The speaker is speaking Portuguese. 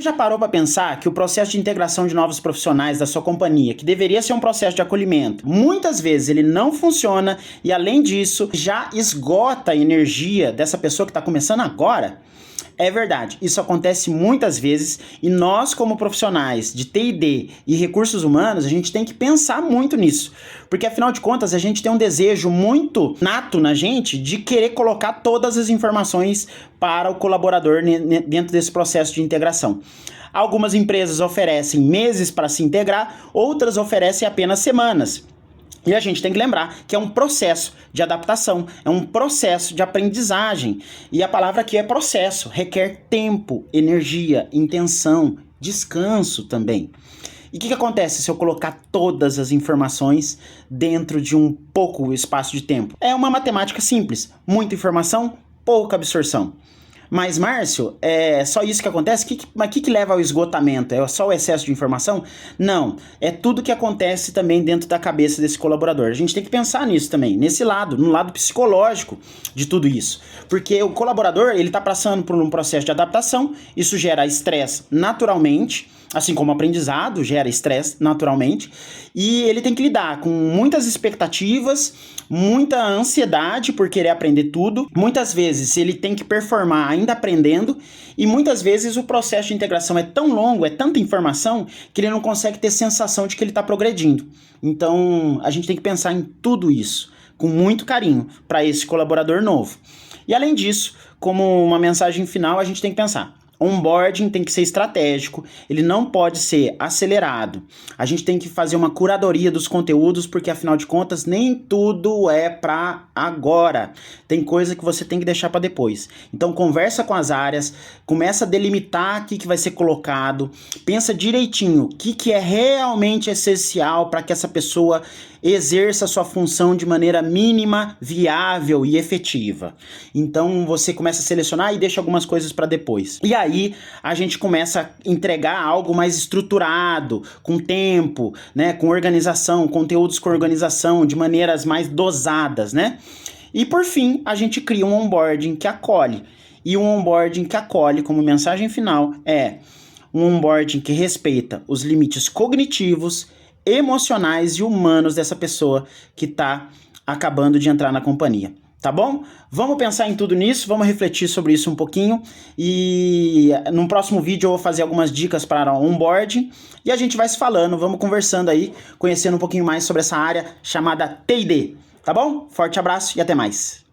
já parou para pensar que o processo de integração de novos profissionais da sua companhia, que deveria ser um processo de acolhimento, muitas vezes ele não funciona e, além disso, já esgota a energia dessa pessoa que está começando agora? É verdade, isso acontece muitas vezes e nós, como profissionais de TI&D e recursos humanos, a gente tem que pensar muito nisso, porque afinal de contas a gente tem um desejo muito nato na gente de querer colocar todas as informações para o colaborador dentro desse processo de integração. Algumas empresas oferecem meses para se integrar, outras oferecem apenas semanas. E a gente tem que lembrar que é um processo de adaptação, é um processo de aprendizagem. E a palavra aqui é processo, requer tempo, energia, intenção, descanso também. E o que acontece se eu colocar todas as informações dentro de um pouco espaço de tempo? É uma matemática simples, muita informação, pouca absorção. Mas, Márcio, é só isso que acontece? Mas o que leva ao esgotamento? É só o excesso de informação? Não, é tudo que acontece também dentro da cabeça desse colaborador. A gente tem que pensar nisso também, nesse lado, no lado psicológico de tudo isso. Porque o colaborador, ele está passando por um processo de adaptação, isso gera estresse naturalmente, assim como o aprendizado gera estresse naturalmente, e ele tem que lidar com muitas expectativas, muita ansiedade por querer aprender tudo. Muitas vezes ele tem que performar ainda aprendendo, e muitas vezes o processo de integração é tão longo, é tanta informação, que ele não consegue ter sensação de que ele está progredindo. Então a gente tem que pensar em tudo isso com muito carinho para esse colaborador novo. E além disso, como uma mensagem final, a gente tem que pensar: onboarding tem que ser estratégico, ele não pode ser acelerado. A gente tem que fazer uma curadoria dos conteúdos, porque afinal de contas nem tudo é para agora. Tem coisa que você tem que deixar para depois. Então conversa com as áreas, começa a delimitar o que vai ser colocado, pensa direitinho o que é realmente essencial para que essa pessoa exerça a sua função de maneira mínima, viável e efetiva. Então você começa a selecionar e deixa algumas coisas para depois. E aí a gente começa a entregar algo mais estruturado, com tempo, né, com organização, conteúdos com organização, de maneiras mais dosadas, né? E por fim, a gente cria um onboarding que acolhe. E um onboarding que acolhe, como mensagem final, é um onboarding que respeita os limites cognitivos, emocionais e humanos dessa pessoa que está acabando de entrar na companhia. Tá bom? Vamos pensar em tudo nisso, vamos refletir sobre isso um pouquinho, e no próximo vídeo eu vou fazer algumas dicas para onboarding e a gente vai se falando, vamos conversando aí, conhecendo um pouquinho mais sobre essa área chamada TI&D. Tá bom? Forte abraço e até mais.